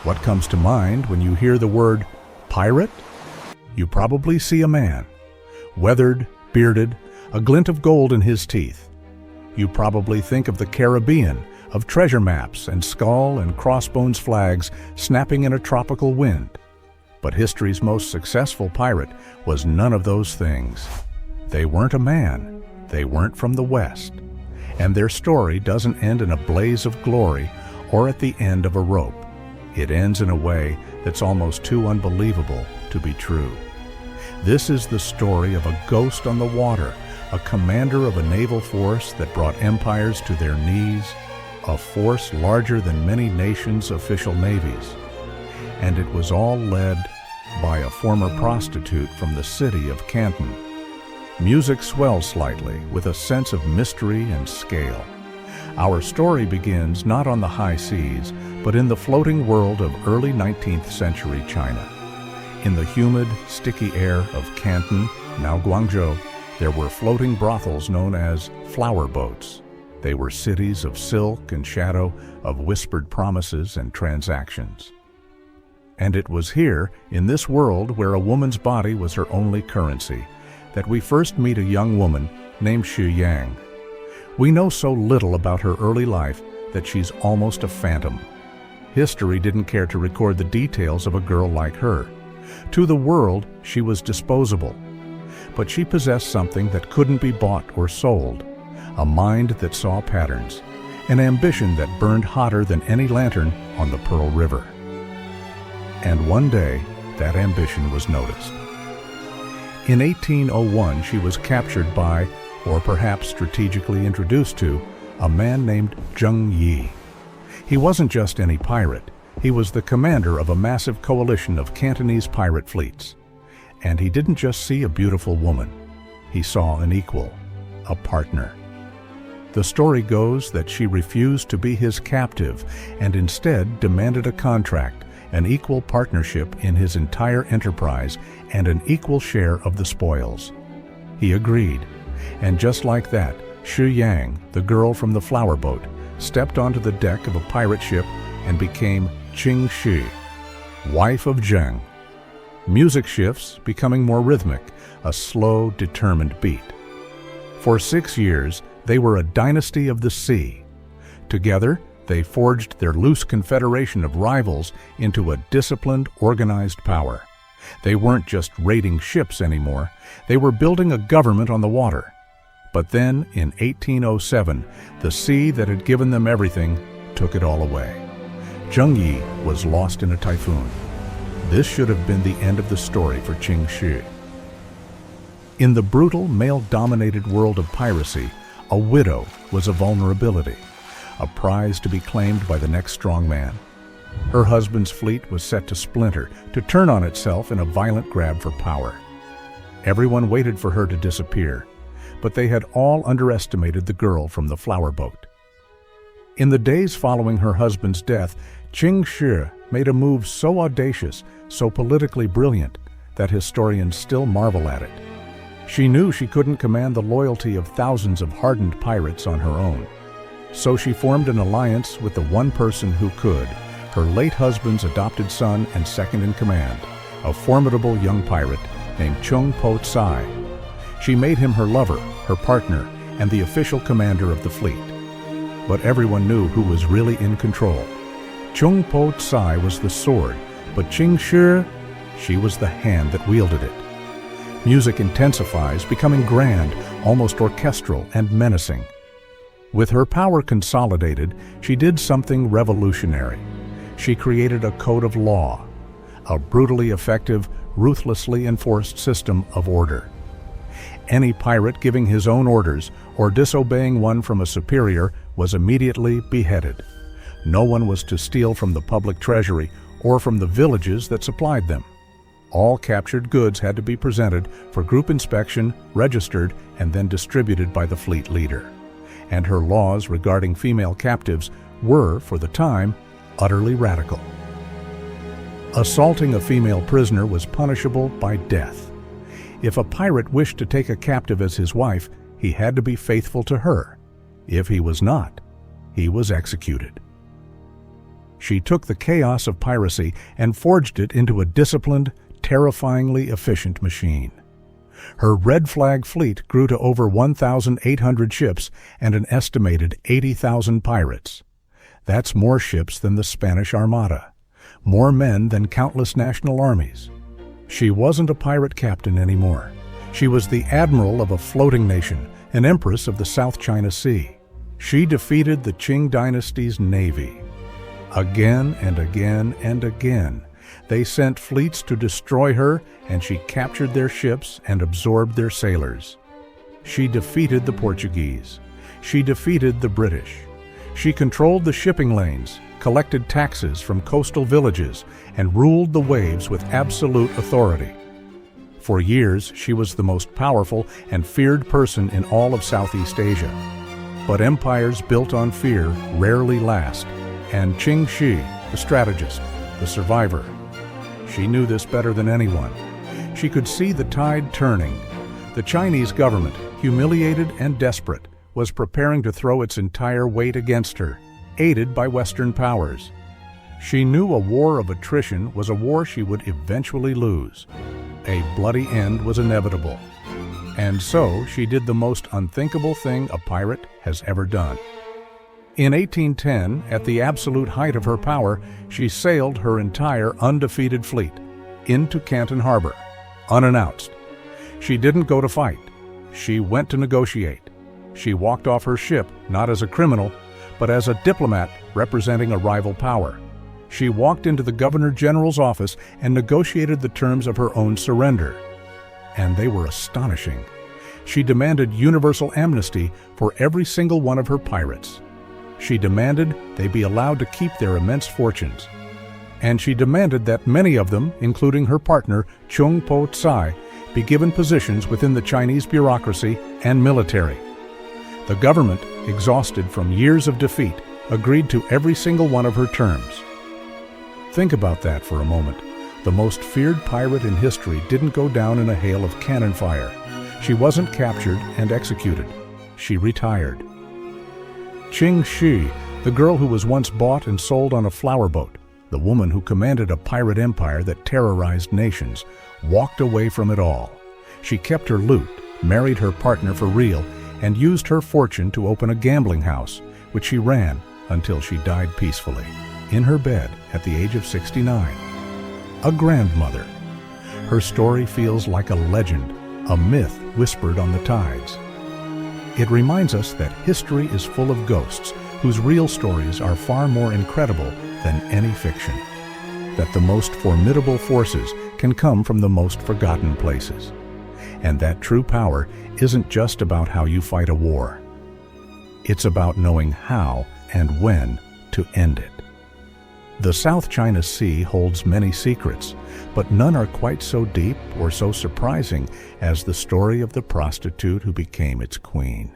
What comes to mind when you hear the word pirate? You probably see a man, weathered, bearded, a glint of gold in his teeth. You probably think of the Caribbean, of treasure maps and skull and crossbones flags snapping in a tropical wind. But history's most successful pirate was none of those things. They weren't a man, they weren't from the West, and their story doesn't end in a blaze of glory or at the end of a rope. It ends in a way that's almost too unbelievable to be true. This is the story of a ghost on the water, a commander of a naval force that brought empires to their knees, a force larger than many nations' official navies. And it was all led by a former prostitute from the city of Canton. Music swells slightly with a sense of mystery and scale. Our story begins not on the high seas, but in the floating world of early 19th century China. In the humid, sticky air of Canton, now Guangzhou, there were floating brothels known as flower boats. They were cities of silk and shadow, of whispered promises and transactions. And it was here, in this world where a woman's body was her only currency, that we first meet a young woman named Xu Yang. We know so little about her early life that she's almost a phantom. History didn't care to record the details of a girl like her. To the world, she was disposable. But she possessed something that couldn't be bought or sold, a mind that saw patterns, an ambition that burned hotter than any lantern on the Pearl River. And one day, that ambition was noticed. In 1801, she was captured by, or perhaps strategically introduced to, a man named Zheng Yi. He wasn't just any pirate. He was the commander of a massive coalition of Cantonese pirate fleets. And he didn't just see a beautiful woman. He saw an equal, a partner. The story goes that she refused to be his captive and instead demanded a contract, an equal partnership in his entire enterprise, and an equal share of the spoils. He agreed, and just like that, Xu Yang, the girl from the flower boat, stepped onto the deck of a pirate ship and became Ching Shih, wife of Zheng. Music shifts, becoming more rhythmic, a slow, determined beat. For 6 years, they were a dynasty of the sea. Together, they forged their loose confederation of rivals into a disciplined, organized power. They weren't just raiding ships anymore, they were building a government on the water. But then, in 1807, the sea that had given them everything took it all away. Zheng Yi was lost in a typhoon. This should have been the end of the story for Ching Shih. In the brutal, male-dominated world of piracy, a widow was a vulnerability, a prize to be claimed by the next strong man. Her husband's fleet was set to splinter, to turn on itself in a violent grab for power. Everyone waited for her to disappear, but they had all underestimated the girl from the flower boat. In the days following her husband's death, Ching Shih made a move so audacious, so politically brilliant, that historians still marvel at it. She knew she couldn't command the loyalty of thousands of hardened pirates on her own. So she formed an alliance with the one person who could, her late husband's adopted son and second in command, a formidable young pirate named Chung Po Tsai. She made him her lover, her partner, and the official commander of the fleet. But everyone knew who was really in control. Chung Po Tsai was the sword, but Ching Shih, she was the hand that wielded it. Music intensifies, becoming grand, almost orchestral and menacing. With her power consolidated, she did something revolutionary. She created a code of law, a brutally effective, ruthlessly enforced system of order. Any pirate giving his own orders or disobeying one from a superior was immediately beheaded. No one was to steal from the public treasury or from the villages that supplied them. All captured goods had to be presented for group inspection, registered, and then distributed by the fleet leader. And her laws regarding female captives were, for the time, utterly radical. Assaulting a female prisoner was punishable by death. If a pirate wished to take a captive as his wife, he had to be faithful to her. If he was not, he was executed. She took the chaos of piracy and forged it into a disciplined, terrifyingly efficient machine. Her red flag fleet grew to over 1,800 ships and an estimated 80,000 pirates. That's more ships than the Spanish Armada, more men than countless national armies. She wasn't a pirate captain anymore. She was the admiral of a floating nation, an empress of the South China Sea. She defeated the Qing dynasty's navy. Again and again and again, they sent fleets to destroy her, and she captured their ships and absorbed their sailors. She defeated the Portuguese. She defeated the British. She controlled the shipping lanes, collected taxes from coastal villages, and ruled the waves with absolute authority. For years, she was the most powerful and feared person in all of Southeast Asia. But empires built on fear rarely last, and Ching Shih, the strategist, the survivor, she knew this better than anyone. She could see the tide turning. The Chinese government, humiliated and desperate, was preparing to throw its entire weight against her, aided by Western powers. She knew a war of attrition was a war she would eventually lose. A bloody end was inevitable. And so she did the most unthinkable thing a pirate has ever done. In 1810, at the absolute height of her power, she sailed her entire undefeated fleet into Canton Harbor, unannounced. She didn't go to fight. She went to negotiate. She walked off her ship not as a criminal, but as a diplomat representing a rival power. She walked into the Governor General's office and negotiated the terms of her own surrender. And they were astonishing. She demanded universal amnesty for every single one of her pirates. She demanded they be allowed to keep their immense fortunes. And she demanded that many of them, including her partner, Chung Po Tsai, be given positions within the Chinese bureaucracy and military. The government, exhausted from years of defeat, agreed to every single one of her terms. Think about that for a moment. The most feared pirate in history didn't go down in a hail of cannon fire. She wasn't captured and executed. She retired. Ching Shih, the girl who was once bought and sold on a flower boat, the woman who commanded a pirate empire that terrorized nations, walked away from it all. She kept her loot, married her partner for real, and used her fortune to open a gambling house, which she ran until she died peacefully, in her bed at the age of 69. A grandmother. Her story feels like a legend, a myth whispered on the tides. It reminds us that history is full of ghosts whose real stories are far more incredible than any fiction. That the most formidable forces can come from the most forgotten places. And that true power isn't just about how you fight a war. It's about knowing how and when to end it. The South China Sea holds many secrets, but none are quite so deep or so surprising as the story of the prostitute who became its queen.